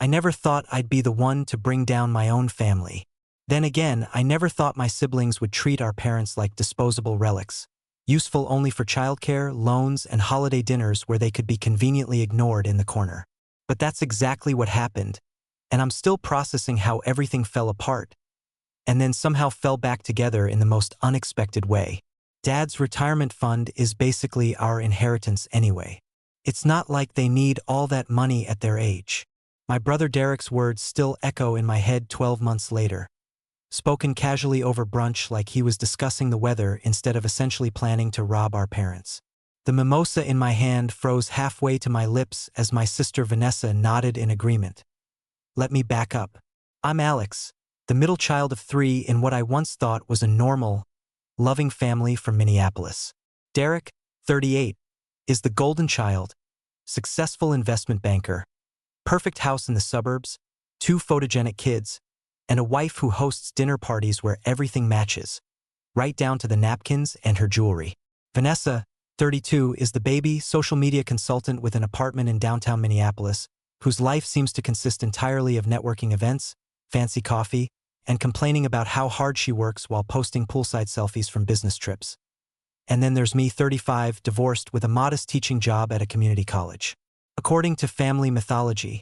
never thought I'd be the one to bring down my own family. Then again, I never thought my siblings would treat our parents like disposable relics, useful only for childcare, loans, and holiday dinners where they could be conveniently ignored in the corner. But that's exactly what happened, and I'm still processing how everything fell apart, and then somehow fell back together in the most unexpected way. Dad's retirement fund is basically our inheritance anyway. It's not like they need all that money at their age. My brother Derek's words still echo in my head 12 months later, spoken casually over brunch like he was discussing the weather instead of essentially planning to rob our parents. The mimosa in my hand froze halfway to my lips as my sister Vanessa nodded in agreement. Let me back up. I'm Alex, the middle child of 3 in what I once thought was a normal, loving family from Minneapolis. Derek, 38, is the golden child, successful investment banker, perfect house in the suburbs, 2 photogenic kids, and a wife who hosts dinner parties where everything matches, right down to the napkins and her jewelry. Vanessa, 32, is the baby, social media consultant with an apartment in downtown Minneapolis, whose life seems to consist entirely of networking events, fancy coffee, and complaining about how hard she works while posting poolside selfies from business trips. And then there's me, 35, divorced with a modest teaching job at a community college. According to family mythology,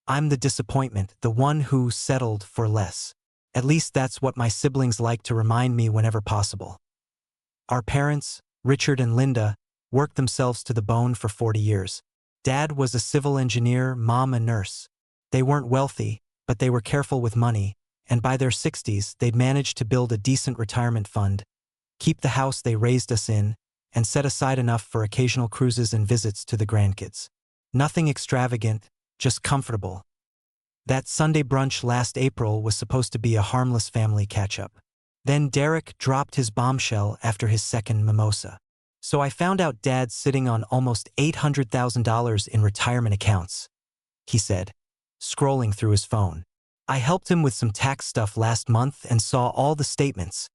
I'm the disappointment, the one who settled for less. At least that's what my siblings like to remind me whenever possible. Our parents, Richard and Linda, worked themselves to the bone for 40 years. Dad was a civil engineer, Mom a nurse. They weren't wealthy, but they were careful with money, and by their 60s they'd managed to build a decent retirement fund, keep the house they raised us in, and set aside enough for occasional cruises and visits to the grandkids. Nothing extravagant, just comfortable. That Sunday brunch last April was supposed to be a harmless family catch-up. Then Derek dropped his bombshell after his second mimosa. So I found out Dad's sitting on almost $800,000 in retirement accounts, he said, scrolling through his phone. I helped him with some tax stuff last month and saw all the statements.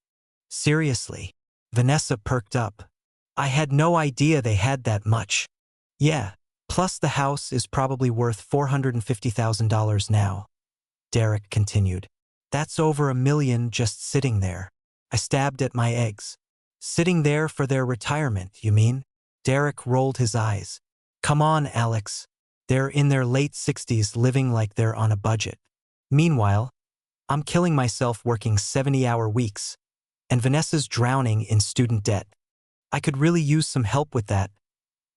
Seriously? Vanessa perked up. I had no idea they had that much. Yeah, plus the house is probably worth $450,000 now, Derek continued. That's over $1 million just sitting there. I stabbed at my eggs. Sitting there for their retirement, you mean? Derek rolled his eyes. Come on, Alex. They're in their late 60s living like they're on a budget. Meanwhile, I'm killing myself working 70-hour weeks, and Vanessa's drowning in student debt. I could really use some help with that,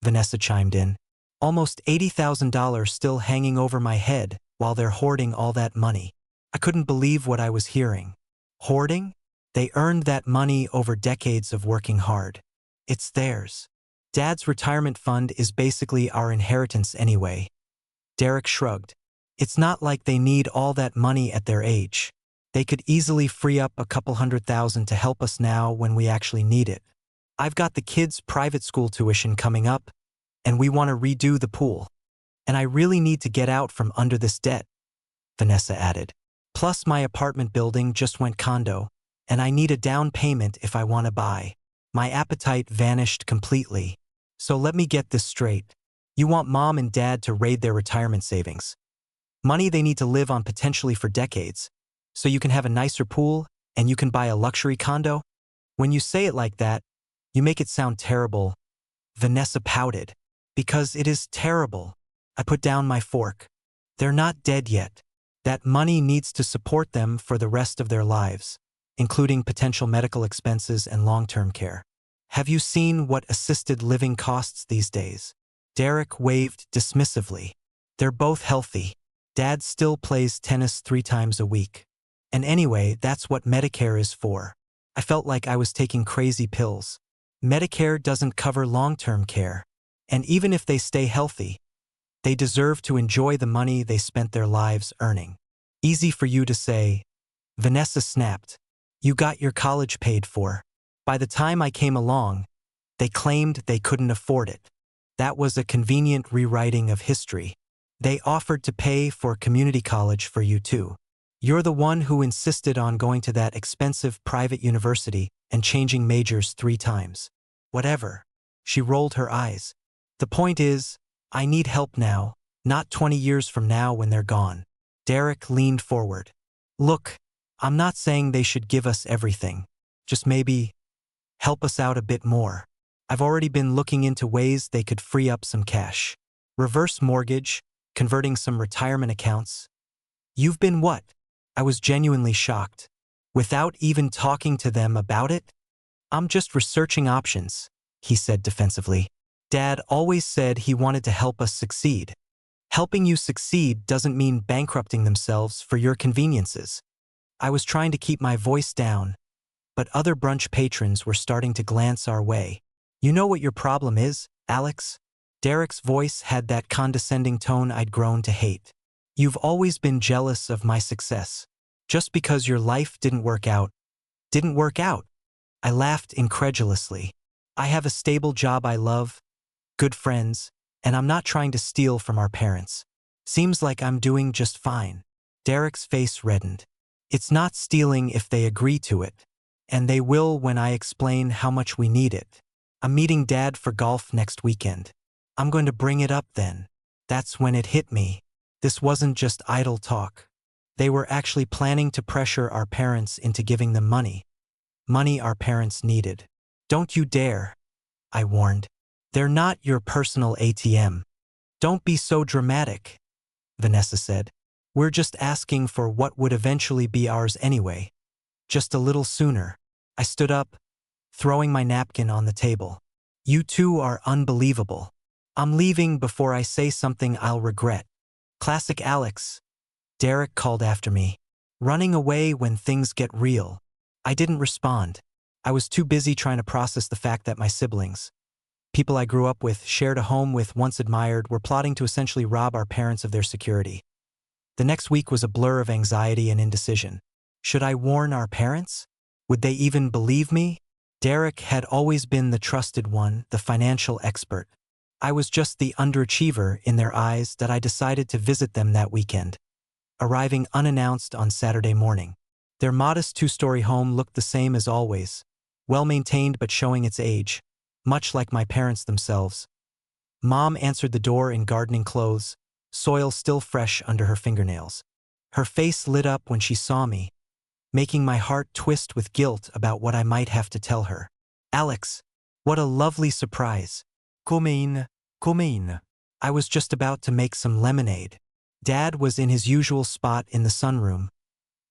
Vanessa chimed in. Almost $80,000 still hanging over my head while they're hoarding all that money. I couldn't believe what I was hearing. Hoarding? They earned that money over decades of working hard. It's theirs. Dad's retirement fund is basically our inheritance anyway. Derek shrugged. It's not like they need all that money at their age. They could easily free up a couple $100,000 to help us now when we actually need it. I've got the kids' private school tuition coming up, and we want to redo the pool. And I really need to get out from under this debt, Vanessa added. Plus my apartment building just went condo, and I need a down payment if I want to buy. My appetite vanished completely. So let me get this straight. You want Mom and Dad to raid their retirement savings. Money they need to live on potentially for decades, so you can have a nicer pool and you can buy a luxury condo? When you say it like that, you make it sound terrible. Vanessa pouted. Because it is terrible. I put down my fork. They're not dead yet. That money needs to support them for the rest of their lives, including potential medical expenses and long-term care. Have you seen what assisted living costs these days? Derek waved dismissively. They're both healthy. Dad still plays tennis 3 times a week. And anyway, that's what Medicare is for. I felt like I was taking crazy pills. Medicare doesn't cover long-term care. And even if they stay healthy, they deserve to enjoy the money they spent their lives earning. Easy for you to say, Vanessa snapped. You got your college paid for. By the time I came along, they claimed they couldn't afford it. That was a convenient rewriting of history. They offered to pay for community college for you too. You're the one who insisted on going to that expensive private university and changing majors 3 times. Whatever. She rolled her eyes. The point is, I need help now, not 20 years from now when they're gone. Derek leaned forward. Look, I'm not saying they should give us everything. Just maybe help us out a bit more. I've already been looking into ways they could free up some cash. Reverse mortgage, converting some retirement accounts. You've been what? I was genuinely shocked. Without even talking to them about it? I'm just researching options, he said defensively. Dad always said he wanted to help us succeed. Helping you succeed doesn't mean bankrupting themselves for your conveniences. I was trying to keep my voice down, but other brunch patrons were starting to glance our way. You know what your problem is, Alex? Derek's voice had that condescending tone I'd grown to hate. You've always been jealous of my success. Just because your life didn't work out. Didn't work out. I laughed incredulously. I have a stable job I love, good friends, and I'm not trying to steal from our parents. Seems like I'm doing just fine. Derek's face reddened. It's not stealing if they agree to it, and they will when I explain how much we need it. I'm meeting Dad for golf next weekend. I'm going to bring it up then. That's when it hit me. This wasn't just idle talk. They were actually planning to pressure our parents into giving them money. Money our parents needed. Don't you dare, I warned. They're not your personal ATM. Don't be so dramatic, Vanessa said. We're just asking for what would eventually be ours anyway. Just a little sooner. I stood up, throwing my napkin on the table. You two are unbelievable. I'm leaving before I say something I'll regret. Classic Alex, Derek called after me. Running away when things get real. I didn't respond. I was too busy trying to process the fact that my siblings, people I grew up with, shared a home with, once admired, were plotting to essentially rob our parents of their security. The next week was a blur of anxiety and indecision. Should I warn our parents? Would they even believe me? Derek had always been the trusted one, the financial expert. I was just the underachiever in their eyes that I decided to visit them that weekend. Arriving unannounced on Saturday morning. Their modest two-story home looked the same as always, well-maintained but showing its age, much like my parents themselves. Mom answered the door in gardening clothes, soil still fresh under her fingernails. Her face lit up when she saw me, making my heart twist with guilt about what I might have to tell her. Alex, what a lovely surprise. Come in. I was just about to make some lemonade. Dad was in his usual spot in the sunroom,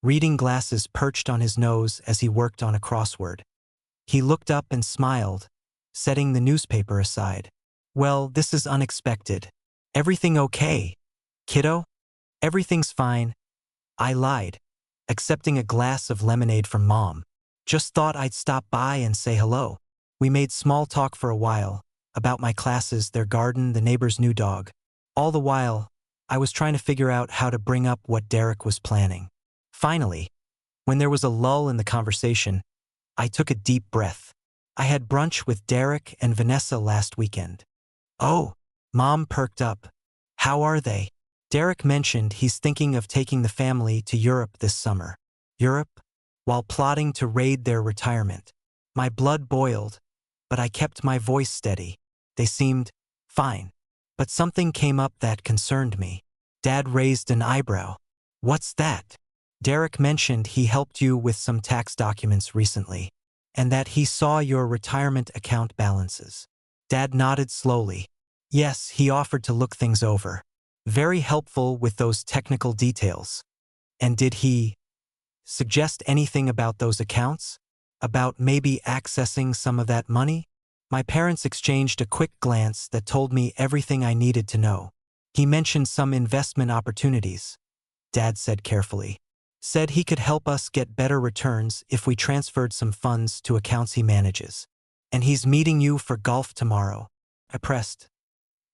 reading glasses perched on his nose as he worked on a crossword. He looked up and smiled, setting the newspaper aside. Well, this is unexpected. Everything okay, kiddo? Everything's fine. I lied, accepting a glass of lemonade from Mom. Just thought I'd stop by and say hello. We made small talk for a while, about my classes, their garden, the neighbor's new dog. All the while, I was trying to figure out how to bring up what Derek was planning. Finally, when there was a lull in the conversation, I took a deep breath. I had brunch with Derek and Vanessa last weekend. Oh, Mom perked up. How are they? Derek mentioned he's thinking of taking the family to Europe this summer. Europe? While plotting to raid their retirement. My blood boiled, but I kept my voice steady. They seemed fine. But something came up that concerned me. Dad raised an eyebrow. What's that? Derek mentioned he helped you with some tax documents recently, and that he saw your retirement account balances. Dad nodded slowly. Yes, he offered to look things over. Very helpful with those technical details. And did he suggest anything about those accounts? About maybe accessing some of that money? My parents exchanged a quick glance that told me everything I needed to know. He mentioned some investment opportunities, Dad said carefully. Said he could help us get better returns if we transferred some funds to accounts he manages. And he's meeting you for golf tomorrow. I pressed.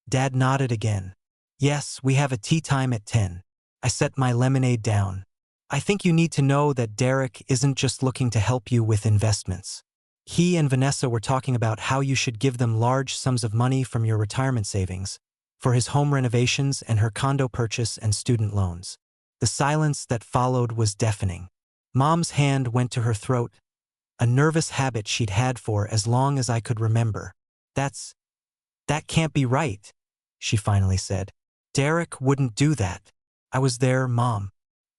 Dad nodded again. Yes, we have a tea time at 10. I set my lemonade down. I think you need to know that Derek isn't just looking to help you with investments. He and Vanessa were talking about how you should give them large sums of money from your retirement savings for his home renovations and her condo purchase and student loans. The silence that followed was deafening. Mom's hand went to her throat, a nervous habit she'd had for as long as I could remember. That can't be right, she finally said. Derek wouldn't do that. I was there, Mom.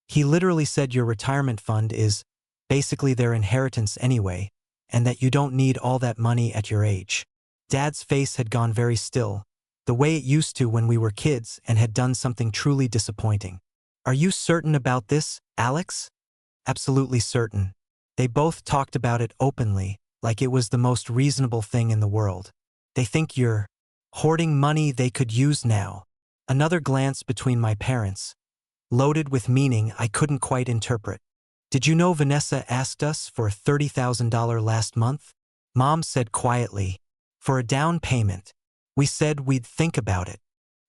He literally said your retirement fund is basically their inheritance anyway, and that you don't need all that money at your age. Dad's face had gone very still, the way it used to when we were kids and had done something truly disappointing. Are you certain about this, Alex? Absolutely certain. They both talked about it openly, like it was the most reasonable thing in the world. They think you're hoarding money they could use now. Another glance between my parents, loaded with meaning I couldn't quite interpret. Did you know Vanessa asked us for $30,000 last month? Mom said quietly. For a down payment. We said we'd think about it.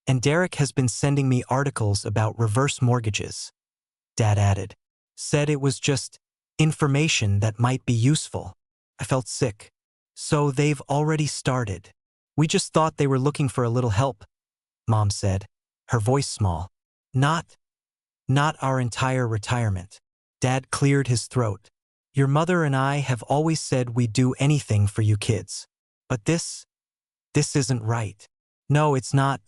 And Derek has been sending me articles about reverse mortgages. Dad added. Said it was just information that might be useful. I felt sick. So they've already started. We just thought they were looking for a little help, Mom said, her voice small. Not our entire retirement. Dad cleared his throat. Your mother and I have always said we'd do anything for you kids. But this isn't right. No, it's not.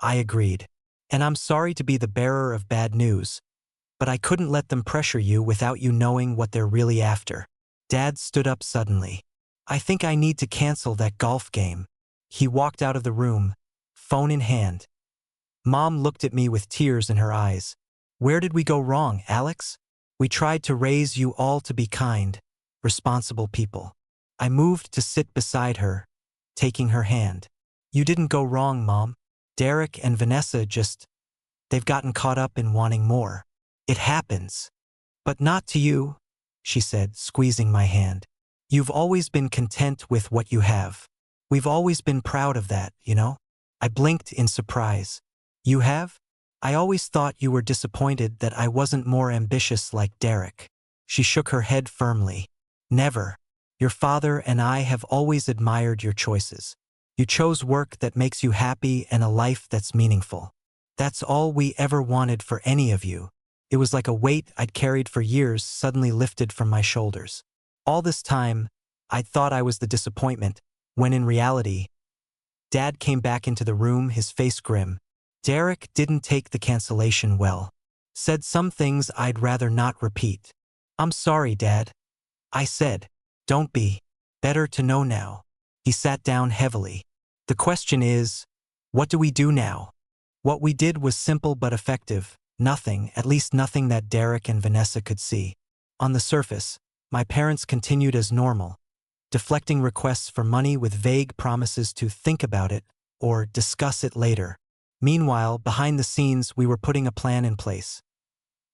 I agreed. And I'm sorry to be the bearer of bad news, but I couldn't let them pressure you without you knowing what they're really after. Dad stood up suddenly. I think I need to cancel that golf game. He walked out of the room, phone in hand. Mom looked at me with tears in her eyes. Where did we go wrong, Alex? We tried to raise you all to be kind, responsible people. I moved to sit beside her, taking her hand. You didn't go wrong, Mom. Derek and Vanessa they've gotten caught up in wanting more. It happens. But not to you, she said, squeezing my hand. You've always been content with what you have. We've always been proud of that, you know? I blinked in surprise. You have? I always thought you were disappointed that I wasn't more ambitious like Derek. She shook her head firmly. Never. Your father and I have always admired your choices. You chose work that makes you happy and a life that's meaningful. That's all we ever wanted for any of you. It was like a weight I'd carried for years suddenly lifted from my shoulders. All this time, I'd thought I was the disappointment, when in reality, Dad came back into the room, his face grim. Derek didn't take the cancellation well. Said some things I'd rather not repeat. I'm sorry, Dad. I said. Don't be. Better to know now. He sat down heavily. The question is, what do we do now? What we did was simple but effective. Nothing, at least nothing that Derek and Vanessa could see. On the surface, my parents continued as normal, deflecting requests for money with vague promises to think about it or discuss it later. Meanwhile, behind the scenes, we were putting a plan in place.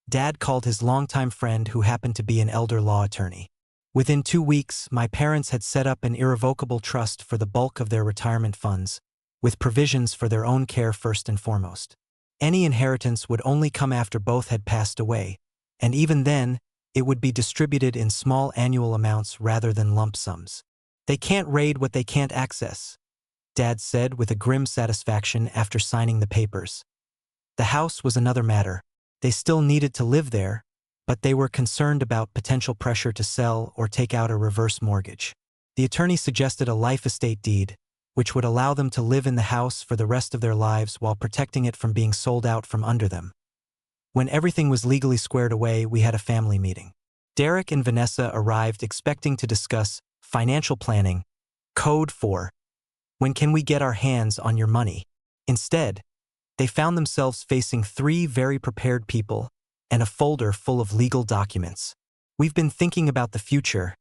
Dad called his longtime friend who happened to be an elder law attorney. Within 2 weeks, my parents had set up an irrevocable trust for the bulk of their retirement funds, with provisions for their own care first and foremost. Any inheritance would only come after both had passed away, and even then, it would be distributed in small annual amounts rather than lump sums. They can't raid what they can't access, Dad said with a grim satisfaction after signing the papers. The house was another matter. They still needed to live there, but they were concerned about potential pressure to sell or take out a reverse mortgage. The attorney suggested a life estate deed, which would allow them to live in the house for the rest of their lives while protecting it from being sold out from under them. When everything was legally squared away, we had a family meeting. Derek and Vanessa arrived expecting to discuss financial planning, code for when can we get our hands on your money. Instead, they found themselves facing 3 very prepared people and a folder full of legal documents. We've been thinking about the future,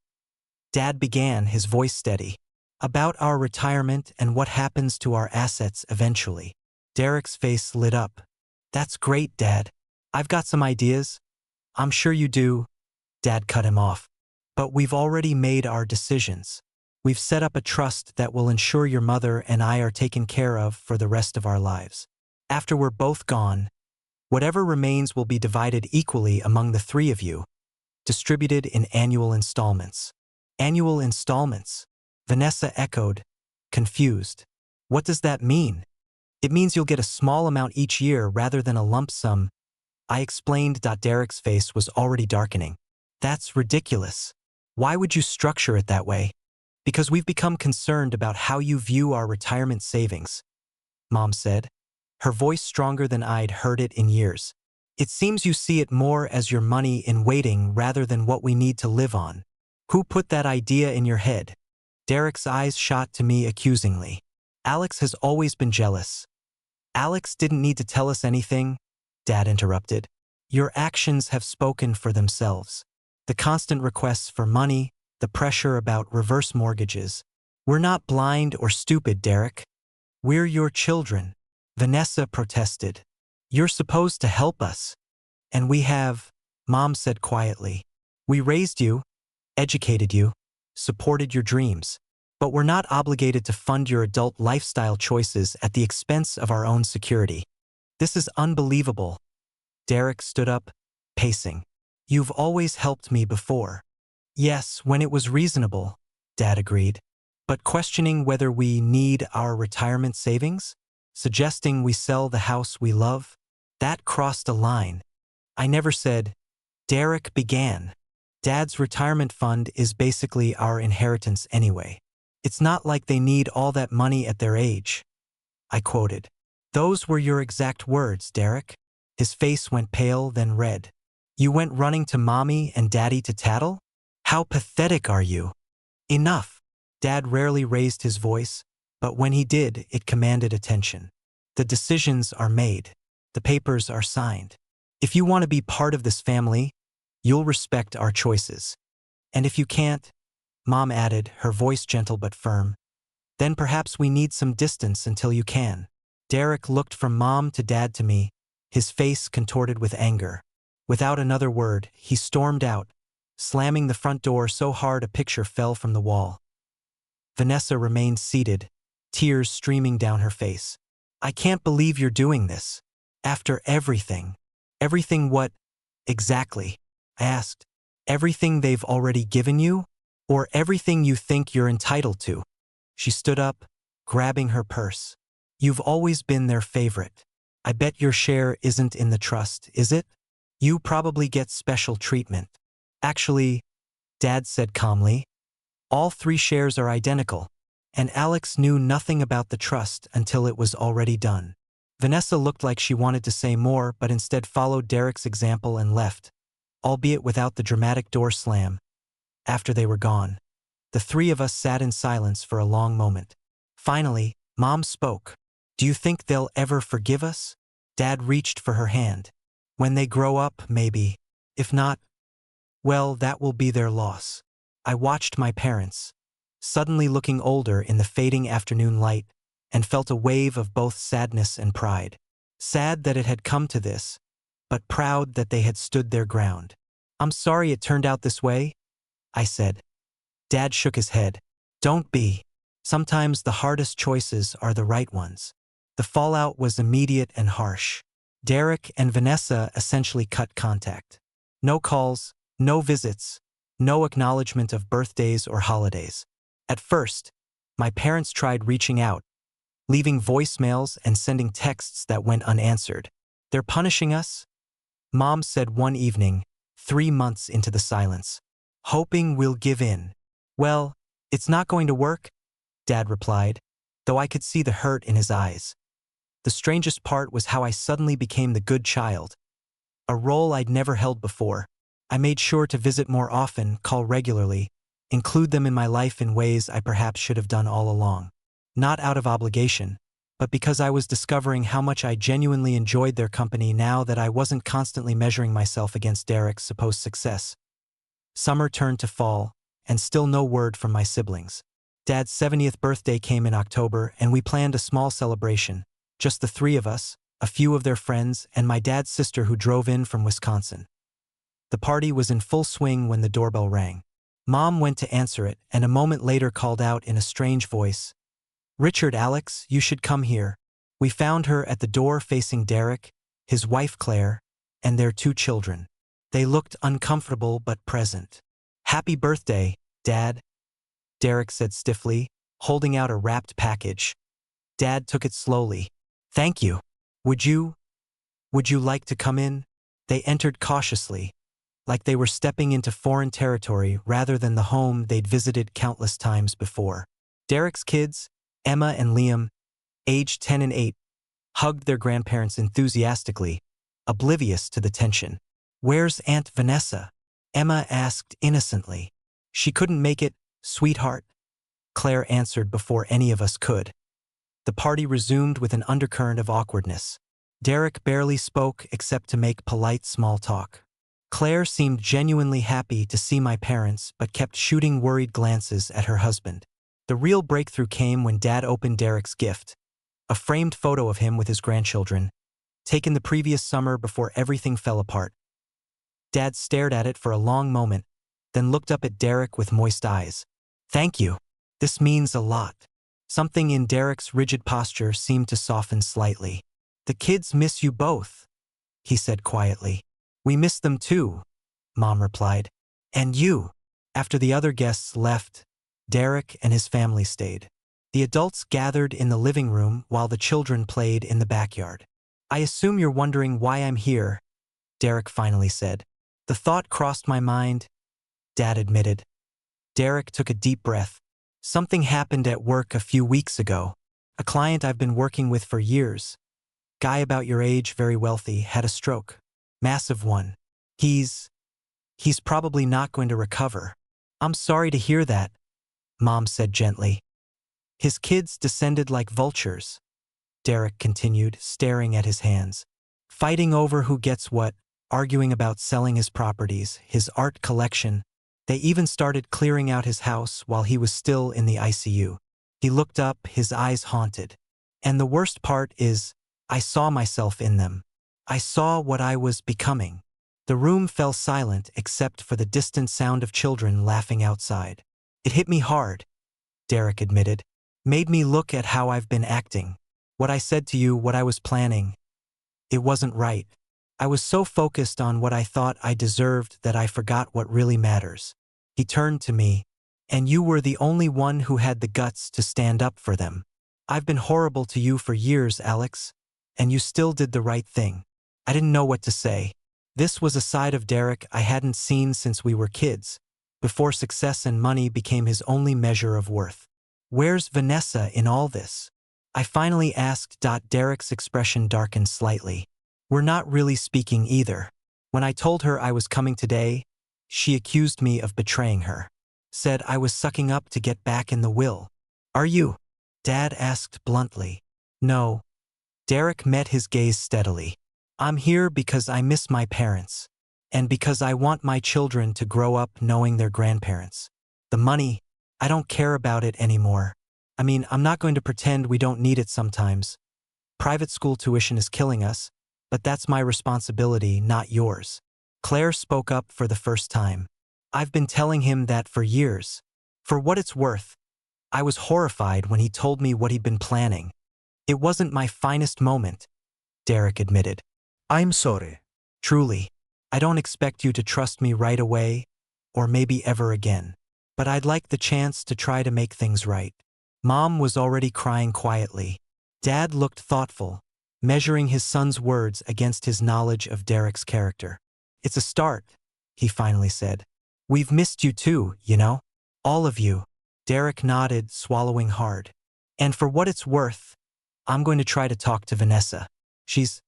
Dad began, his voice steady. About our retirement and what happens to our assets eventually. Derek's face lit up. That's great, Dad. I've got some ideas. I'm sure you do. Dad cut him off. But we've already made our decisions. We've set up a trust that will ensure your mother and I are taken care of for the rest of our lives. After we're both gone, whatever remains will be divided equally among the 3 of you, distributed in annual installments. Annual installments? Vanessa echoed, confused. What does that mean? It means you'll get a small amount each year rather than a lump sum. I explained. Derek's face was already darkening. That's ridiculous. Why would you structure it that way? Because we've become concerned about how you view our retirement savings, Mom said, her voice stronger than I'd heard it in years. It seems you see it more as your money in waiting rather than what we need to live on. Who put that idea in your head? Derek's eyes shot to me accusingly. Alex has always been jealous. Alex didn't need to tell us anything, Dad interrupted. Your actions have spoken for themselves. The constant requests for money, the pressure about reverse mortgages. We're not blind or stupid, Derek. We're your children. Vanessa protested. You're supposed to help us. And we have, Mom said quietly. We raised you, educated you, supported your dreams. But we're not obligated to fund your adult lifestyle choices at the expense of our own security. This is unbelievable. Derek stood up, pacing. You've always helped me before. Yes, when it was reasonable, Dad agreed. But questioning whether we need our retirement savings? Suggesting we sell the house we love? That crossed a line. I never said. Derek began. Dad's retirement fund is basically our inheritance anyway. It's not like they need all that money at their age. I quoted. Those were your exact words, Derek. His face went pale, then red. You went running to Mommy and Daddy to tattle? How pathetic are you? Enough. Dad rarely raised his voice, but when he did, it commanded attention. The decisions are made. The papers are signed. If you want to be part of this family, you'll respect our choices. And if you can't, Mom added, her voice gentle but firm, then perhaps we need some distance until you can. Derek looked from Mom to Dad to me, his face contorted with anger. Without another word, he stormed out, slamming the front door so hard a picture fell from the wall. Vanessa remained seated, tears streaming down her face. I can't believe you're doing this. After everything. Everything what? Exactly? I asked. Everything they've already given you? Or everything you think you're entitled to? She stood up, grabbing her purse. You've always been their favorite. I bet your share isn't in the trust, is it? You probably get special treatment. Actually, Dad said calmly, all 3 shares are identical, and Alex knew nothing about the trust until it was already done. Vanessa looked like she wanted to say more, but instead followed Derek's example and left, albeit without the dramatic door slam. After they were gone, the 3 of us sat in silence for a long moment. Finally, Mom spoke. Do you think they'll ever forgive us? Dad reached for her hand. When they grow up, maybe. If not, well, that will be their loss. I watched my parents, suddenly looking older in the fading afternoon light, and felt a wave of both sadness and pride. Sad that it had come to this, but proud that they had stood their ground. I'm sorry it turned out this way, I said. Dad shook his head. Don't be. Sometimes the hardest choices are the right ones. The fallout was immediate and harsh. Derek and Vanessa essentially cut contact. No calls, no visits, no acknowledgement of birthdays or holidays. At first, my parents tried reaching out, leaving voicemails and sending texts that went unanswered. They're punishing us? Mom said one evening, 3 months into the silence. Hoping we'll give in. Well, it's not going to work, Dad replied, though I could see the hurt in his eyes. The strangest part was how I suddenly became the good child, a role I'd never held before. I made sure to visit more often, call regularly, include them in my life in ways I perhaps should have done all along. Not out of obligation, but because I was discovering how much I genuinely enjoyed their company now that I wasn't constantly measuring myself against Derek's supposed success. Summer turned to fall, and still no word from my siblings. Dad's 70th birthday came in October, and we planned a small celebration, just the 3 of us, a few of their friends, and my dad's sister who drove in from Wisconsin. The party was in full swing when the doorbell rang. Mom went to answer it, and a moment later called out in a strange voice, Richard, Alex, you should come here. We found her at the door facing Derek, his wife Claire, and their 2 children. They looked uncomfortable but present. Happy birthday, Dad, Derek said stiffly, holding out a wrapped package. Dad took it slowly. Thank you. Would you like to come in? They entered cautiously, like they were stepping into foreign territory rather than the home they'd visited countless times before. Derek's kids, Emma and Liam, aged 10 and 8, hugged their grandparents enthusiastically, oblivious to the tension. "Where's Aunt Vanessa?" Emma asked innocently. "She couldn't make it, sweetheart," Claire answered before any of us could. The party resumed with an undercurrent of awkwardness. Derek barely spoke except to make polite small talk. Claire seemed genuinely happy to see my parents but kept shooting worried glances at her husband. The real breakthrough came when Dad opened Derek's gift, a framed photo of him with his grandchildren, taken the previous summer before everything fell apart. Dad stared at it for a long moment, then looked up at Derek with moist eyes. "Thank you. This means a lot." Something in Derek's rigid posture seemed to soften slightly. "The kids miss you both," he said quietly. "We miss them too," Mom replied. "And you." After the other guests left, Derek and his family stayed. The adults gathered in the living room while the children played in the backyard. "I assume you're wondering why I'm here," Derek finally said. "The thought crossed my mind," Dad admitted. Derek took a deep breath. "Something happened at work a few weeks ago. A client I've been working with for years, guy about your age, very wealthy, had a stroke. Massive one. He's probably not going to recover." "I'm sorry to hear that," Mom said gently. "His kids descended like vultures," Derek continued, staring at his hands. "Fighting over who gets what, arguing about selling his properties, his art collection. They even started clearing out his house while he was still in the ICU. He looked up, his eyes haunted. And the worst part is, I saw myself in them. I saw what I was becoming." The room fell silent except for the distant sound of children laughing outside. "It hit me hard," Derek admitted. "Made me look at how I've been acting. What I said to you, what I was planning. It wasn't right. I was so focused on what I thought I deserved that I forgot what really matters." He turned to me. "And you were the only one who had the guts to stand up for them. I've been horrible to you for years, Alex, and you still did the right thing." I didn't know what to say. This was a side of Derek I hadn't seen since we were kids, before success and money became his only measure of worth. "Where's Vanessa in all this?" I finally asked. Derek's expression darkened slightly. "We're not really speaking either. When I told her I was coming today, she accused me of betraying her. Said I was sucking up to get back in the will." "Are you?" Dad asked bluntly. "No." Derek met his gaze steadily. "I'm here because I miss my parents, and because I want my children to grow up knowing their grandparents. The money, I don't care about it anymore. I mean, I'm not going to pretend we don't need it sometimes. Private school tuition is killing us, but that's my responsibility, not yours." Claire spoke up for the first time. "I've been telling him that for years. For what it's worth, I was horrified when he told me what he'd been planning. It wasn't my finest moment," Derek admitted. "I'm sorry." "Truly. I don't expect you to trust me right away, or maybe ever again. But I'd like the chance to try to make things right." Mom was already crying quietly. Dad looked thoughtful, measuring his son's words against his knowledge of Derek's character. "It's a start," he finally said. "We've missed you too, you know. All of you." Derek nodded, swallowing hard. "And for what it's worth, I'm going to try to talk to Vanessa. She's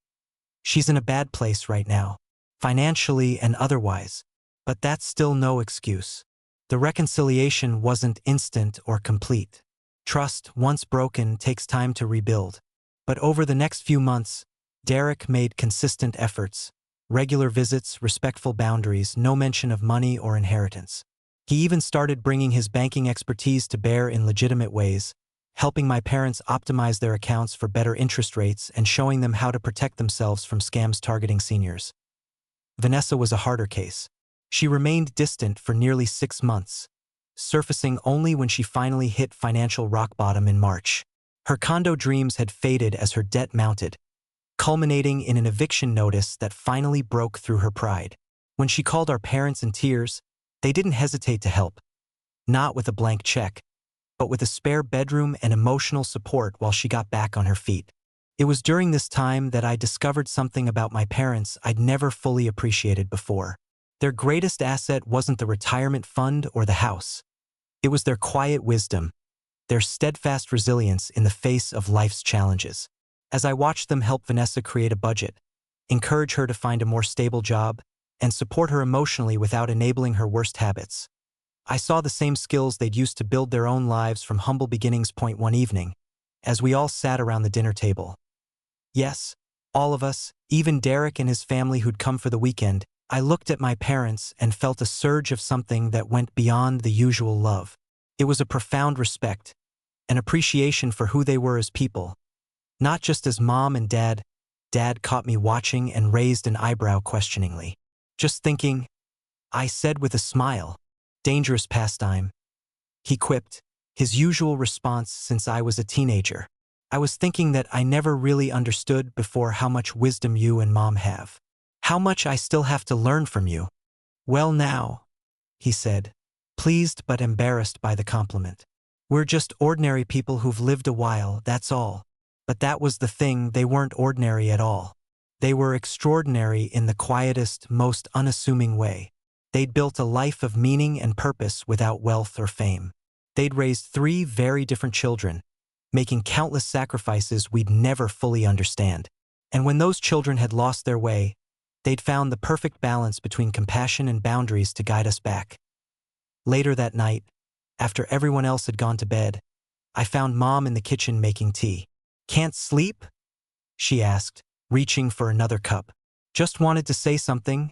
in a bad place right now, financially and otherwise, but that's still no excuse. The reconciliation wasn't instant or complete. Trust, once broken, takes time to rebuild. But over the next few months, Derek made consistent efforts, regular visits, respectful boundaries, no mention of money or inheritance. He even started bringing his banking expertise to bear in legitimate ways, helping my parents optimize their accounts for better interest rates and showing them how to protect themselves from scams targeting seniors. Vanessa was a harder case. She remained distant for nearly 6 months, surfacing only when she finally hit financial rock bottom in March. Her condo dreams had faded as her debt mounted, culminating in an eviction notice that finally broke through her pride. When she called our parents in tears, they didn't hesitate to help. Not with a blank check, but with a spare bedroom and emotional support while she got back on her feet. It was during this time that I discovered something about my parents I'd never fully appreciated before. Their greatest asset wasn't the retirement fund or the house. It was their quiet wisdom, their steadfast resilience in the face of life's challenges. As I watched them help Vanessa create a budget, encourage her to find a more stable job, and support her emotionally without enabling her worst habits. I saw the same skills they'd used to build their own lives from humble beginnings. One evening, as we all sat around the dinner table. Yes, all of us, even Derek and his family who'd come for the weekend, I looked at my parents and felt a surge of something that went beyond the usual love. It was a profound respect, an appreciation for who they were as people, not just as mom and dad. Dad caught me watching and raised an eyebrow questioningly. Just thinking, I said with a smile. Dangerous pastime. He quipped, his usual response since I was a teenager. I was thinking that I never really understood before how much wisdom you and mom have. How much I still have to learn from you. Well now, he said, pleased but embarrassed by the compliment. We're just ordinary people who've lived a while, that's all. But that was the thing, they weren't ordinary at all. They were extraordinary in the quietest, most unassuming way. They'd built a life of meaning and purpose without wealth or fame. They'd raised 3 very different children, making countless sacrifices we'd never fully understand. And when those children had lost their way, they'd found the perfect balance between compassion and boundaries to guide us back. Later that night, after everyone else had gone to bed, I found Mom in the kitchen making tea. "Can't sleep?" she asked, reaching for another cup. "Just wanted to say something,"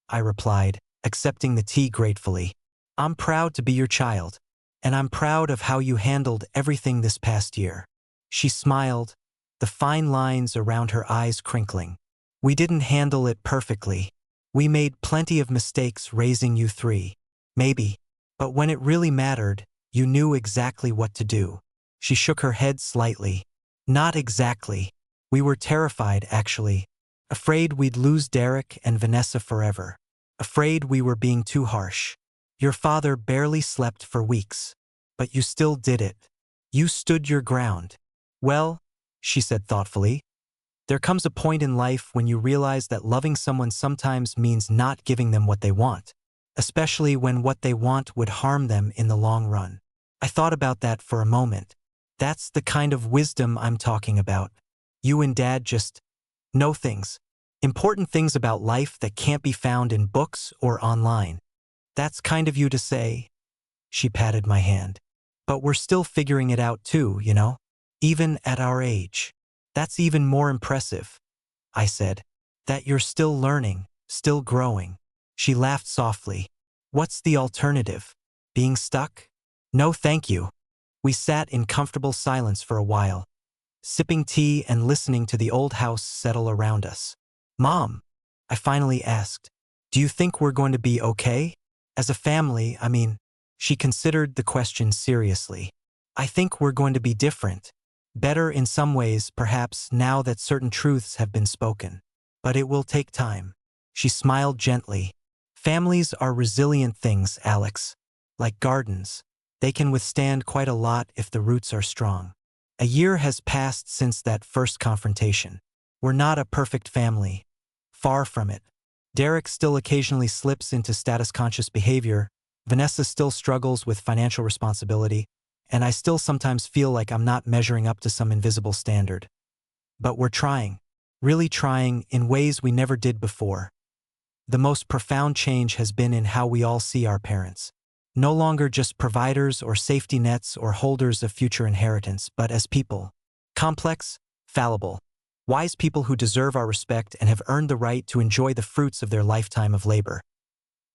I replied, accepting the tea gratefully. "I'm proud to be your child, and I'm proud of how you handled everything this past year." She smiled, the fine lines around her eyes crinkling. "We didn't handle it perfectly. We made plenty of mistakes raising you 3. Maybe. But when it really mattered, you knew exactly what to do." She shook her head slightly. "Not exactly. We were terrified, actually. Afraid we'd lose Derek and Vanessa forever. Afraid we were being too harsh. Your father barely slept for weeks. But you still did it. You stood your ground." "Well," she said thoughtfully, "there comes a point in life when you realize that loving someone sometimes means not giving them what they want, especially when what they want would harm them in the long run." I thought about that for a moment. That's the kind of wisdom I'm talking about. You and Dad just know things. Important things about life that can't be found in books or online. That's kind of you to say. She patted my hand. But we're still figuring it out too, you know? Even at our age. That's even more impressive, I said. That you're still learning, still growing. She laughed softly. "What's the alternative? Being stuck? No thank you." We sat in comfortable silence for a while, sipping tea and listening to the old house settle around us. "Mom," I finally asked, "do you think we're going to be okay? As a family, I mean." She considered the question seriously. "I think we're going to be different. Better in some ways, perhaps, now that certain truths have been spoken. But it will take time." She smiled gently. "Families are resilient things, Alex. Like gardens. They can withstand quite a lot if the roots are strong." A year has passed since that first confrontation. We're not a perfect family. Far from it. Derek still occasionally slips into status-conscious behavior, Vanessa still struggles with financial responsibility, and I still sometimes feel like I'm not measuring up to some invisible standard. But we're trying. Really trying in ways we never did before. The most profound change has been in how we all see our parents. No longer just providers or safety nets or holders of future inheritance, but as people. Complex, fallible, wise people who deserve our respect and have earned the right to enjoy the fruits of their lifetime of labor.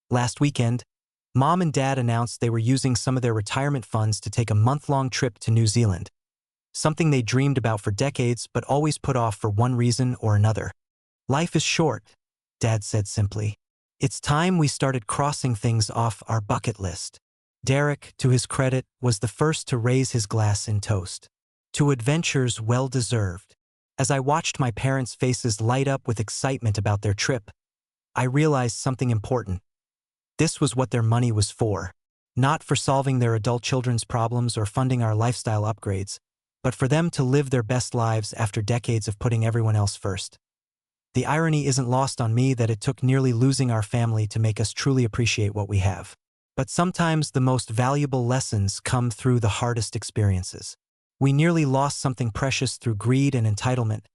Last weekend, Mom and Dad announced they were using some of their retirement funds to take a month-long trip to New Zealand. Something they dreamed about for decades but always put off for one reason or another. "Life is short," Dad said simply. "It's time we started crossing things off our bucket list." Derek, to his credit, was the first to raise his glass in toast. To adventures well-deserved. As I watched my parents' faces light up with excitement about their trip, I realized something important. This was what their money was for. Not for solving their adult children's problems or funding our lifestyle upgrades, but for them to live their best lives after decades of putting everyone else first. The irony isn't lost on me that it took nearly losing our family to make us truly appreciate what we have. But sometimes the most valuable lessons come through the hardest experiences. We nearly lost something precious through greed and entitlement,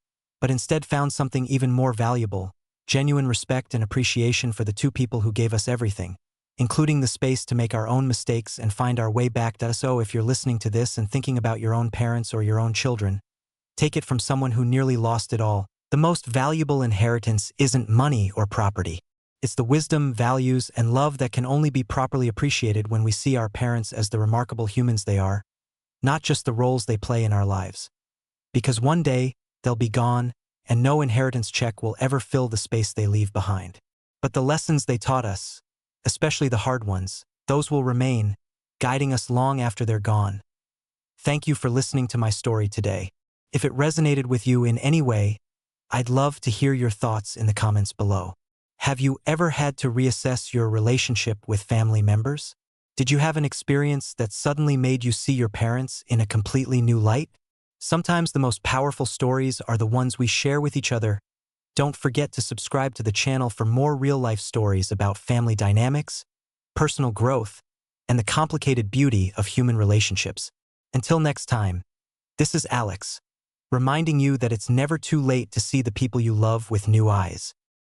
but instead found something even more valuable: genuine respect and appreciation for the two people who gave us everything, including the space to make our own mistakes and find our way back to us. So if you're listening to this and thinking about your own parents or your own children, take it from someone who nearly lost it all. The most valuable inheritance isn't money or property. It's the wisdom, values, and love that can only be properly appreciated when we see our parents as the remarkable humans they are, not just the roles they play in our lives. Because one day, they'll be gone, and no inheritance check will ever fill the space they leave behind. But the lessons they taught us, especially the hard ones, those will remain, guiding us long after they're gone. Thank you for listening to my story today. If it resonated with you in any way, I'd love to hear your thoughts in the comments below. Have you ever had to reassess your relationship with family members? Did you have an experience that suddenly made you see your parents in a completely new light? Sometimes the most powerful stories are the ones we share with each other. Don't forget to subscribe to the channel for more real-life stories about family dynamics, personal growth, and the complicated beauty of human relationships. Until next time, this is Alex, reminding you that it's never too late to see the people you love with new eyes.